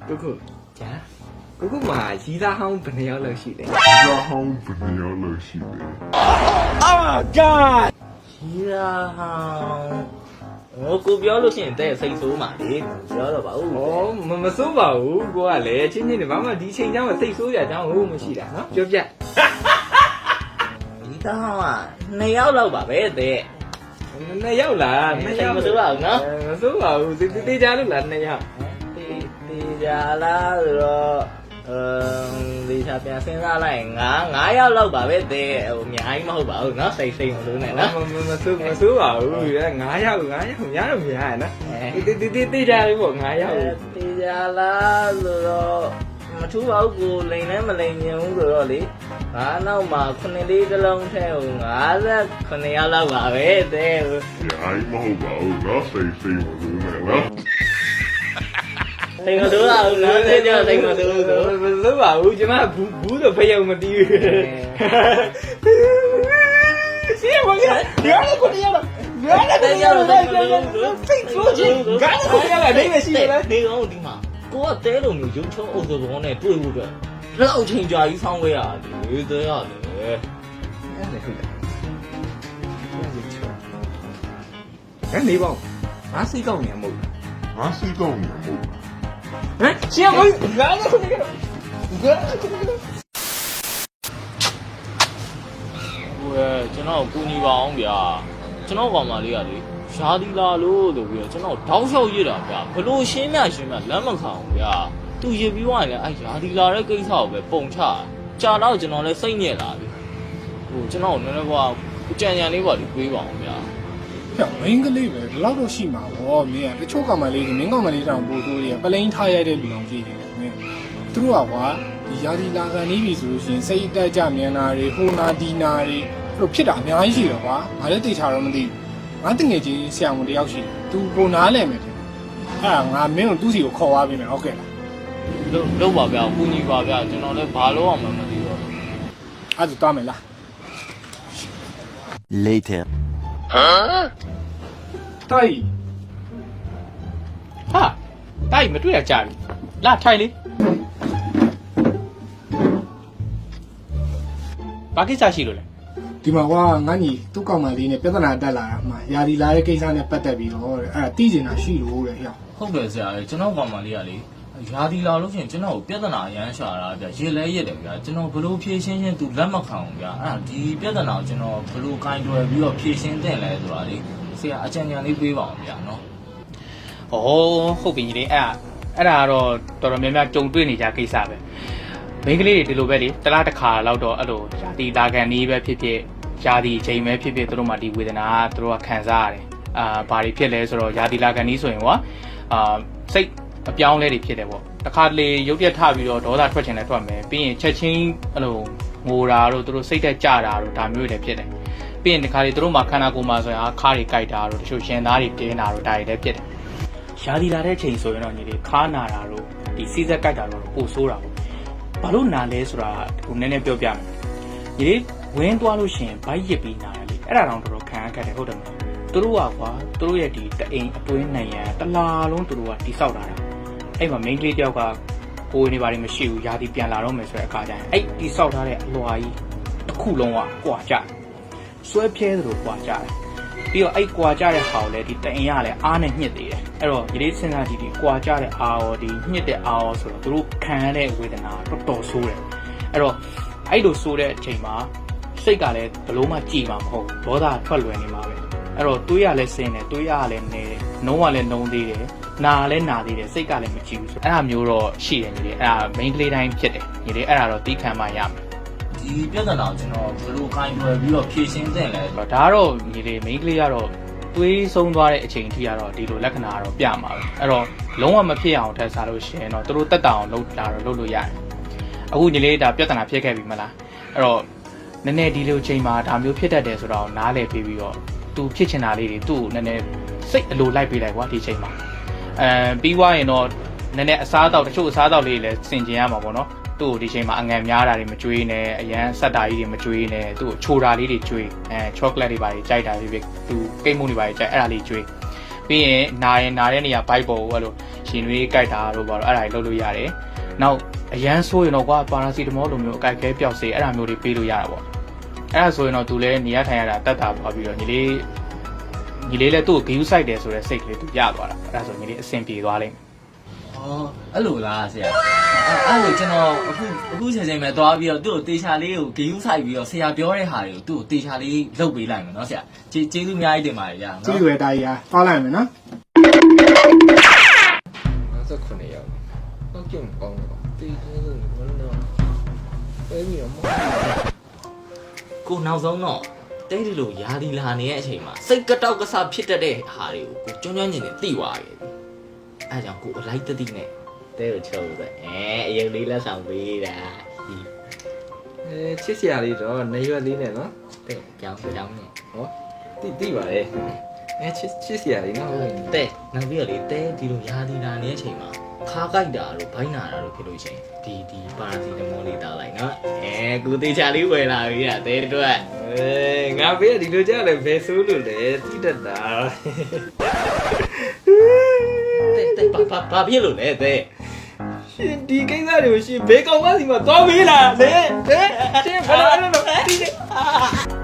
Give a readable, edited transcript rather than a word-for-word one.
Cuckoo. Chả. Cuckoo mà chỉ ra không bình thường là gì đấy. ra không bình thường là gì đấy. Oh God. Chỉ ra cô béo lúc hiện tại xây số mà đi béo là bảo Ồ mà số bảo cô à lẽ chứ như này mà đi chơi nhau mà xây số giờ cháu mà gì đã nó chưa chưa. chỉ tao à này áo lâu bà bé tệ Này giáo là này xây mà số bảo nó số bảo đi ra lúc lần này hả? đi ra là rồi đi ra bên sinh ra này ngã áo lâu bà bé tệ nhà anh mà không bảo nó xây một đứa này đó Mà số bảo ngã nhau nhá đâu nhà nó. Đi ra đi bộ ngã nhau. đi ra là rồi mà chú bảo cô lên đấy mà lên nhiều cũng rồi đi nó mà con này đi cái lông theo ngã ra con này áo lâu bà bé tệ Ai mà không bảo nó xây một đứa này đó. thành một đứa là nó thế chưa thành một đứa Số bảo chứ mà bú rồi phải yêu mà đi. Xí mà cái gái nó còn đi đâu? Gái nó còn đi đâu? Gái nó còn đi đâu? Đấy là gì đấy? đi không đi mà cô tế đồ nhiều chúng chỗ ô tô bóng này tôi vô được lâu trình cho ý phong với à đi tới à Cái này không? Má xí công nhà mù. Má xí công nhà mù. Đấy, xí ơi, gái nó không đi đâu. Gái nó không đi đâu. 왜 저는 꾸니 방이야 저는 가만이야 리 샤디라로 도비야 저는 다우셔 이라 야 별로 심면 lemon 가야 သူရေပြီးသွားရင်လည်းအဲ့ယာဒီလာတဲ့ကိစ္စကိုပဲပုံချကြာတော့ကျွန်တော်လည်းစိတ်ညစ်လာပြီဟိုကျွန်တော်နည်းနည်းကွာကြံကြံလေးပေါ့ဒီတွေးပါအောင်ဗျာ မင်းကလေးပဲဒီလောက်တော့ရှိမှာဗောမင်းကတချို့ကောင်မလေးတွေမင်းကောင်မလေးတောင်ပို့တိုးတွေကပလိန်ထားရတဲ့လူအောင်ကြည့်နေတယ်မင်းသူတို့ကကွာဒီယာဒီလာကန်နေပြီဆိုလို့ရှိရင်စိတ်တက်ကြမြန်နာတွေဟိုနာဒီနာတွေတို့ဖြစ်တာအများကြီးရှိတော့ကွာငါလည်းသိချာတော့မသိဘူးငါတငယ်ချင်းဆရာဝန်တယောက်ရှိတယ်သူပုံနာလဲမယ်တဲ့အဲ့ဒါငါမင်းကိုသူ့စီကိုခေါ်သွားပြီမယ်ဟုတ်ကဲ့လား လို့ပါဗျာပူညီပါဗျာကျွန်တော်လည်းဘာလို့အောင်မသိတော့ အဲ့ဒါသွားမယ်လား Later. တိုက် ဟာတိုက်မတွေ့ရကြပြီလာထိုင်လေဘာကိစ္စရှိလို့လဲ ဒီမှာကွာငါညီသူ့ကောင်မလေးနဲ့ပြဿနာတက်လာတာမှယာဒီလာတဲ့ကိစ္စနဲ့ပတ်သက်ပြီးတော့တဲ့အဲ့ဒါသိကျင်တာရှိလို့တဲ့ဟဲ့ ဟုတ်တယ်ဆရာကျွန်တော်ကောင်မလေးကလေယာဒီလာလို့ရှိရင်ကျွန်တော်ကိုပြဿနာအရမ်းရှာတာဗျာရေလဲရက်တယ်ဗျာကျွန်တော်ဘလို့ဖြည့်ရှင်းရှင်းသူလက်မခံဘူးဗျာအဲ့ဒါဒီပြဿနာကိုကျွန်တော်ဘလို့ခိုင်းတွယ်ပြီးတော့ဖြည့်ရှင်းတဲ့လဲဆိုတာလေဆရာအကြံဉာဏ်လေးပေးပါအောင်ဗျာနော် ဩဟုတ်ပြီညီလေးအဲ့ဒါကတော့တော်တော်များများကြုံတွေ့နေကြကိစ္စပဲမိန်းကလေးတွေဒီလိုပဲလေတစ်လားတစ်ခါလောက်တော့အဲ့လိုယာတီလာကန်နေပဲဖြစ်ဖြစ်ယာတီချိန်ပဲဖြစ်ဖြစ်သူတို့မှဒီဝေဒနာသူတို့ကခံစားရတယ်ဘာတွေဖြစ်လဲဆိုတော့ယာတီလာကန်နေဆိုရင်ကွာစိတ်အပြောင်းလဲတွေဖြစ်တယ်ပေါ့တခါတလေရုပ်ပြတ်ထပြီးတော့ဒေါသထွက်ချင်လဲထွက်မယ်ပြီးရင်ချက်ချင်းအဲ့လိုငိုတာတို့သူတို့စိတ်သက်ကြတာတို့ဒါမျိုးတွေဖြစ်တယ်ပြီးရင်တခါလေသူတို့မှခန္ဓာကိုယ်မှာဆိုရင်ခါးတွေကြိုက်တာတို့တချို့ရှင်သားတွေတင်းတာတို့ဒါတွေလည်းဖြစ်တယ်ယာဒီလာတဲ့ချိန်ဆိုရင်တော့ညီလေးခါနာတာတို့ဒီစီးစက်ကြိုက်တာတို့ပိုဆိုးတာပေါ့ဘာလို့နာလဲဆိုတာဒီနည်းနည်းပြောပြမယ်ညီလေးဝင်းသွားလို့ရှိရင်ဘိုက်ရစ်ပြီးနာတယ်လေအဲ့ဒါတော့တော်တော်ခံရခဲ့တယ်ဟုတ်တယ်မလားသူတို့ကကွာသူတို့ရဲ့ဒီတအိမ်အတွင်းနိုင်ရန်တလားလုံးသူတို့ကတိဆောက်တာအဲ့မှာ main ကလေးတယောက်ကကိုယ်နေပါလိမ့်မရှိဘူးယာဒီပြန်လာတော့မယ်ဆိုတဲ့အခါကျရင်အဲ့တိဆောက်ထားတဲ့အလွာကြီးတစ်ခုလုံးကကွာကြဆွဲပြဲသလိုကွာကြတယ်ပြီးတော့အဲ့ကွာကြတဲ့ဟာကိုလည်းဒီတအိမ်ကလည်းအားနဲ့ညှစ်သေးတယ်အဲ့တော့ဒီလေးစဉ်းစားကြည့်ဒီကွာကြတဲ့အားရောဒီညှစ်တဲ့အားရောဆိုတော့သူတို့ခံရတဲ့ဝေဒနာတော်တော်ဆိုးတယ်အဲ့တော့အဲ့လိုဆိုးတဲ့အချိန်မှာစိတ်ကလည်းဘလို့မှကြည်မှာမဟုတ်ဘူးဒေါသထွက်လွယ်နေမှာပဲအဲ့တော့တွေးရလဲစင်းတယ်တွေးရလဲနေတယ်နှုံးကလည်းနှုံးသေးတယ်နာလည်းနာသေးတယ်စိတ်ကလည်းမကြည့်ဘူးဆိုအဲ့ဒါမျိုးတော့ရှိတယ်ညီလေးအဲ့ဒါ main ကလေးတိုင်းဖြစ်တယ်ညီလေးအဲ့ဒါတော့တီးခံမှရမယ် ဒီပြဿနာကိုကျွန်တော်ဘလို့ခိုင်းတွယ်ပြီးတော့ဖြည့်ရှင်းတဲ့လဲ ဒါကတော့ညီလေး main ကလေးကတော့တွေးဆုံးသွားတဲ့အချိန်ထိကတော့ဒီလိုလက္ခဏာကတော့ပြမှာပဲအဲ့တော့လုံးဝမဖြစ်အောင်ထပ်စားလို့ရှိရင်တော့သူတို့တက်တာအောင်လုပ်တာတော့လုပ်လို့ရတယ်အခုညီလေးဒါပြဿနာဖြစ်ခဲ့ပြီမလားအဲ့တော့နည်းနည်းဒီလိုချိန်မှာဒါမျိုးဖြစ်တတ်တယ်ဆိုတော့နားလည်ပြီးတော့သူဖြစ်ချင်တာလေးတွေသူ့ကိုနည်းနည်းစိတ်အလိုလိုက်ပေးလိုက်ကွာဒီချိန်မှာပြီးွားရင်တော့နည်းနည်းအစားအသောက်တချို့အစားအသောက်လေးလည်းစင်ကျင်ရမှာပေါ့နော်သူ့ကိုဒီချိန်မှာအငံများတာတွေမကြွေးနဲ့အရန်ဆက်တာကြီးတွေမကြွေးနဲ့သူ့ကိုချိုတာလေးတွေကြွေးchocolate တွေပါကြီးကြိုက်တာဖြစ်ဖြစ်သူကိတ်မုန်းတွေပါကြီးကြိုက်အဲ့ဒါလေးကြွေး ပြီးရင်နာတဲ့နေရာဘိုက်ပေါ်ကိုအဲ့လိုရှင်တွေးကြိုက်တာတို့ပါတော့အဲ့ဒါတွေလုပ်လို့ရတယ်နောက်အရန်ဆိုးရင်တော့ကွာပါရာစီတမောလိုမျိုးအကြိုက်ခဲပျောက်စေအဲ့ဒါမျိုးတွေပေးလို့ရတာပေါ့အဲ့ဒါဆိုရင်တော့သူလည်းနေရထိုင်ရတာတတ်တာပွားပြီးတော့ညီလေးလည်းသူ့ကိုဂယူးဆိုင်တယ်ဆိုတဲ့စိတ်ကလေးသူရသွားတာအဲ့ဒါဆိုညီလေးအဆင်ပြေသွားလိမ့်မယ် အော်အဲ့လိုလားဆရာအဲ့လိုကျွန်တော်အခုချိန်ချိန်ပဲသွားပြီးတော့သူ့ကိုတေချာလေးကိုဂယူးဆိုင်ပြီးတော့ဆရာပြောတဲ့ဟာတွေကိုသူ့ကိုတေချာလေးလုပ်ပေးလိုက်မယ်နော်ဆရာကျေးဇူးအများကြီးတင်ပါတယ်ကြာနော် ကြည့်ရွယ်တာကြီးဟာသွားလိုက်မယ်နော် 59ရောက်တော့ကြုံကောင်းတော့တေးသေးလို့မလို့တော့ပဲပြီးတော့ ကိုနောက်ဆုံးတော့တဲဒီလိုယာဒီလာနေတဲ့အချိန်မှာစိတ်ကတောက်ကဆဖြစ်တတ်တဲ့ဟာတွေကိုကိုကျွမ်းကျွမ်းကျင်ကျင်သိသွားခဲ့ပြီအဲဒါကြောင့်ကိုအလိုက်တတိနဲ့တဲကိုချုပ်ပဲအရင်လေးလက်ဆောင်ပေးတာ ချစ်စရာလေးတော့နေရွက်လေးနဲ့နော် တဲကြောင်းနဲ့ ဟောတိပါလေချစ်စရာလေးနော် တဲနောက်ပြီးတော့လေတဲဒီလိုယာဒီလာနေတဲ့အချိန်မှာခါကြိုက်တာတို့ဘိုင်းနာတာတို့ဖြစ်လို့ရှိရင်ဒီပါရာစီတမောလေးတားလိုက်နော်ကိုတေချာလေးဝယ်လာပြီကတဲအတွက် ငါဘေးကဒီလိုကြလဲဘယ်ဆိုးလို့လဲတိတတ်တာ တဲဘာဖြစ်လို့လဲတဲ ရှင်ဒီကိစ္စတွေကိုရှင်ဘေးကောင်မစီမှာသွားမေးလာလေရှင်ဘယ်လိုအဲ့လိုတိ